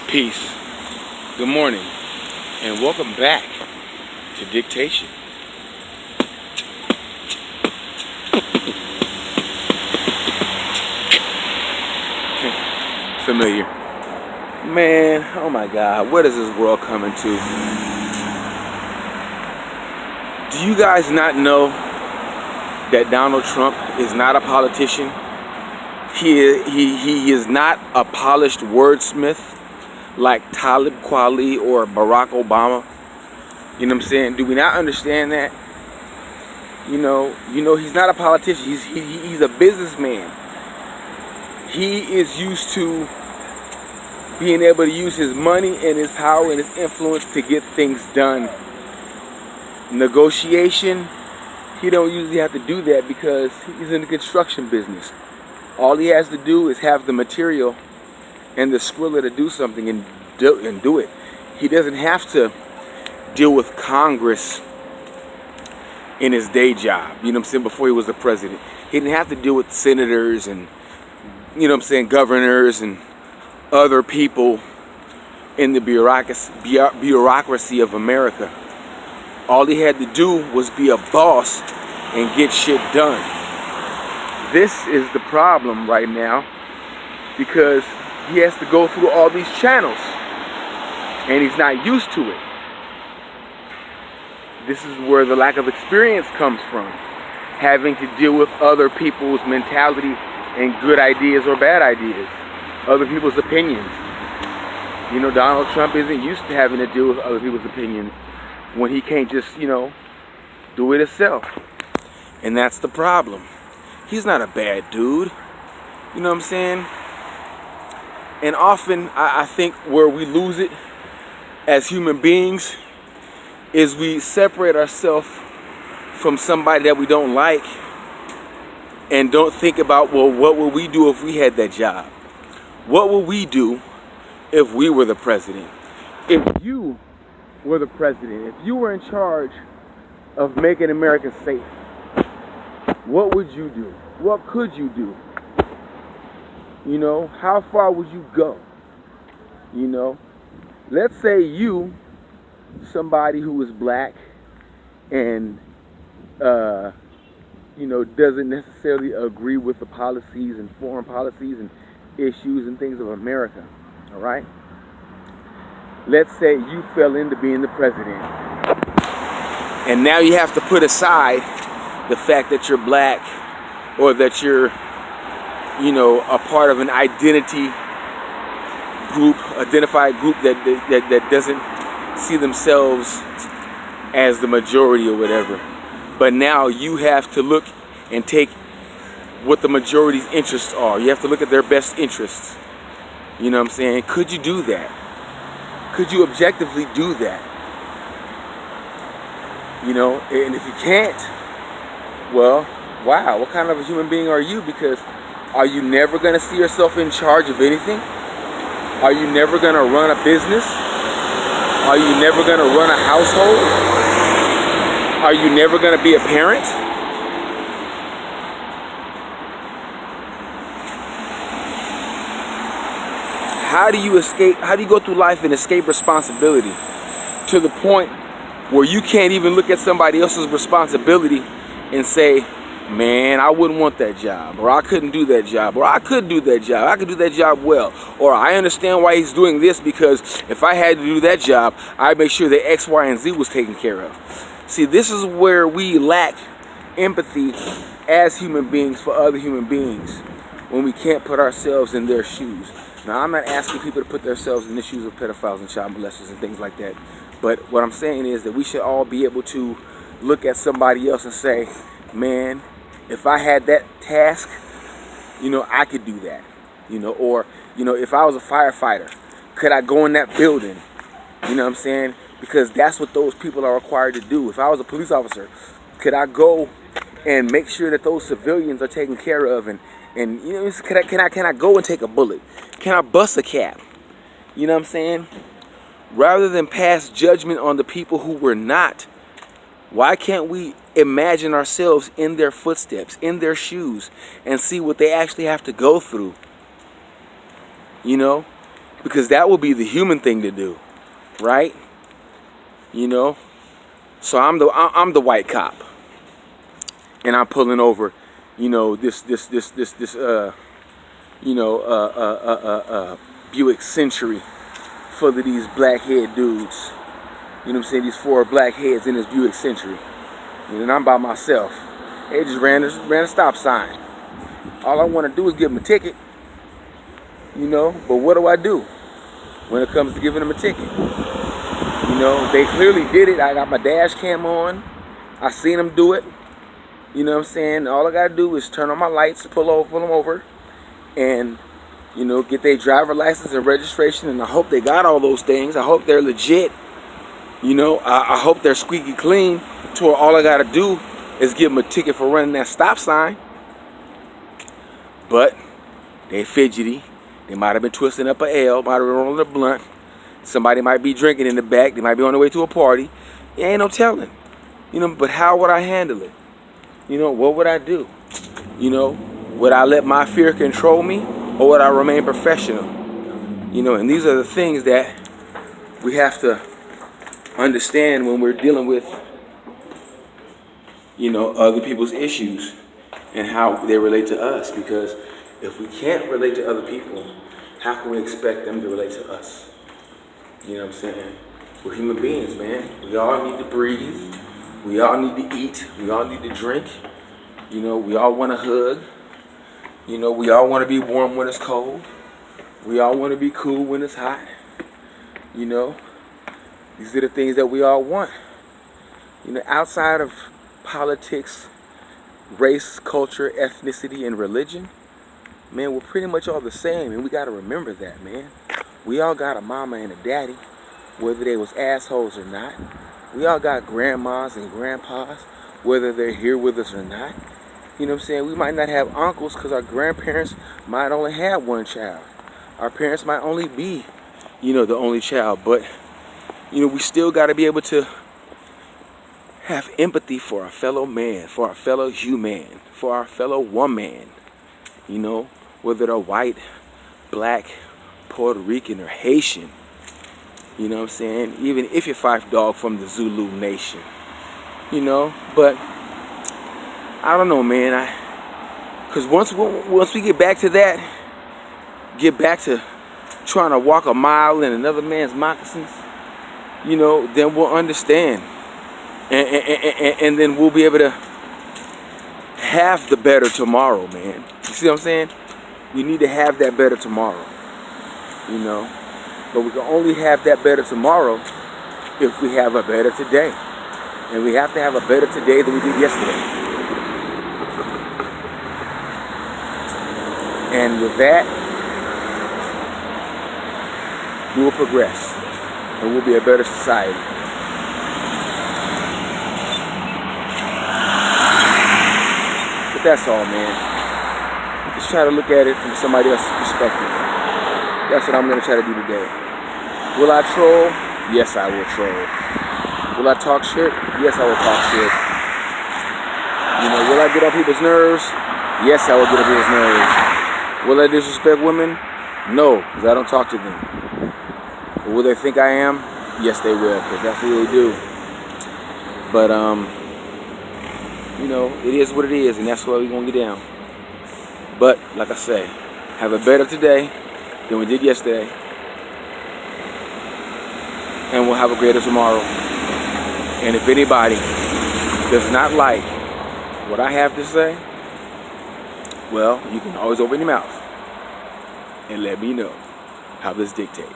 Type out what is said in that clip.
Peace. Good morning. And welcome back to Dictation. Familiar. Man, oh my God, what is this world coming to? Do you guys not know that Donald Trump is not a politician? He is not a polished wordsmith like Talib Kweli or Barack Obama. You know what I'm saying? Do we not understand that? You know, he's not a politician. He's a businessman. He is used to being able to use his money and his power and his influence to get things done. Negotiation, he don't usually have to do that because he's in the construction business. All he has to do is have the material and the skrilla to do something and do it. He doesn't have to deal with Congress in his day job, you know what I'm saying, before he was the president. He didn't have to deal with senators and, you know what I'm saying, governors and other people in the bureaucracy of America. All he had to do was be a boss and get shit done. This is the problem right now because he has to go through all these channels and he's not used to it. This is where the lack of experience comes from. Having to deal with other people's mentality and good ideas or bad ideas. Other people's opinions. You know, Donald Trump isn't used to having to deal with other people's opinions when he can't just, you know, do it himself. And that's the problem. He's not a bad dude. You know what I'm saying? And often, I think where we lose it as human beings is we separate ourselves from somebody that we don't like and don't think about, well, what would we do if we had that job? What would we do if we were the president? If you were the president, if you were in charge of making America safe, what would you do? What could you do? You know, how far would you go? You know, let's say you, somebody who is black and, you know, doesn't necessarily agree with the policies and foreign policies and issues and things of America, all right? Let's say you fell into being the president. And now you have to put aside the fact that you're black or that you're, you know, a part of an identified group that doesn't see themselves as the majority or whatever. But now you have to look and take what the majority's interests are. You have to look at their best interests. You know what I'm saying? Could you do that? Could you objectively do that? You know, and if you can't, well, wow, what kind of a human being are you? Because are you never going to see yourself in charge of anything? Are you never going to run a business? Are you never going to run a household? Are you never going to be a parent? How do you escape? How do you go through life and escape responsibility to the point where you can't even look at somebody else's responsibility and say, man, I wouldn't want that job, or I couldn't do that job, or I could do that job, I could do that job well, or I understand why he's doing this because if I had to do that job, I'd make sure that X, Y, and Z was taken care of. See, this is where we lack empathy as human beings for other human beings when we can't put ourselves in their shoes. Now, I'm not asking people to put themselves in the shoes of pedophiles and child molesters and things like that, but what I'm saying is that we should all be able to look at somebody else and say, man, if I had that task, you know, I could do that. You know, or, you know, if I was a firefighter, could I go in that building? You know what I'm saying? Because that's what those people are required to do. If I was a police officer, could I go and make sure that those civilians are taken care of? And you know, can I go and take a bullet? Can I bust a cap? You know what I'm saying? Rather than pass judgment on the people who were not, why can't we imagine ourselves in their footsteps, in their shoes, and see what they actually have to go through? You know, because that would be the human thing to do, right? You know, so I'm the white cop, and I'm pulling over, you know, this Buick Century full of these black head dudes. You know what I'm saying? These 4 black heads in this Buick Century. And I'm by myself. They just ran a stop sign. All I want to do is give them a ticket. You know, but what do I do when it comes to giving them a ticket? You know, they clearly did it. I got my dash cam on. I seen them do it. You know what I'm saying? All I got to do is turn on my lights, pull them over, and, you know, get their driver license and registration. And I hope they got all those things. I hope they're legit. You know, I hope they're squeaky clean to where all I got to do is give them a ticket for running that stop sign. But they fidgety. They might have been twisting up an L, might have been rolling a blunt. Somebody might be drinking in the back. They might be on their way to a party. There ain't no telling. You know, but how would I handle it? You know, what would I do? You know, would I let my fear control me, or would I remain professional? You know, and these are the things that we have to understand when we're dealing with, you know, other people's issues and how they relate to us. Because if we can't relate to other people, how can we expect them to relate to us? You know what I'm saying? We're human beings, man. We all need to breathe. We all need to eat. We all need to drink. You know, we all want to hug. You know, we all want to be warm when it's cold. We all want to be cool when it's hot. You know, these are the things that we all want. You know, outside of politics, race, culture, ethnicity, and religion, man, we're pretty much all the same, and we got to remember that, man. We all got a mama and a daddy, whether they was assholes or not. We all got grandmas and grandpas, whether they're here with us or not. You know what I'm saying? We might not have uncles because our grandparents might only have one child. Our parents might only be, you know, the only child. But, you know, we still got to be able to have empathy for our fellow man, for our fellow human, for our fellow woman. You know, whether they're white, black, Puerto Rican, or Haitian. You know what I'm saying? Even if you're Fife Dog from the Zulu Nation. You know, but I don't know, man. Because once we get back to that, get back to trying to walk a mile in another man's moccasins, you know, then we'll understand. And then we'll be able to have the better tomorrow, man. You see what I'm saying? We need to have that better tomorrow. You know? But we can only have that better tomorrow if we have a better today. And we have to have a better today than we did yesterday. And with that, we will progress. And we'll be a better society. But that's all, man. Just try to look at it from somebody else's perspective. That's what I'm going to try to do today. Will I troll? Yes, I will troll. Will I talk shit? Yes, I will talk shit. You know, will I get on people's nerves? Yes, I will get on people's nerves. Will I disrespect women? No, because I don't talk to them. But will they think I am? Yes, they will, because that's what they do. But, you know, it is what it is, and that's why we're going to get down. But, like I say, have a better today than we did yesterday. And we'll have a greater tomorrow. And if anybody does not like what I have to say, well, you can always open your mouth and let me know how this dictates.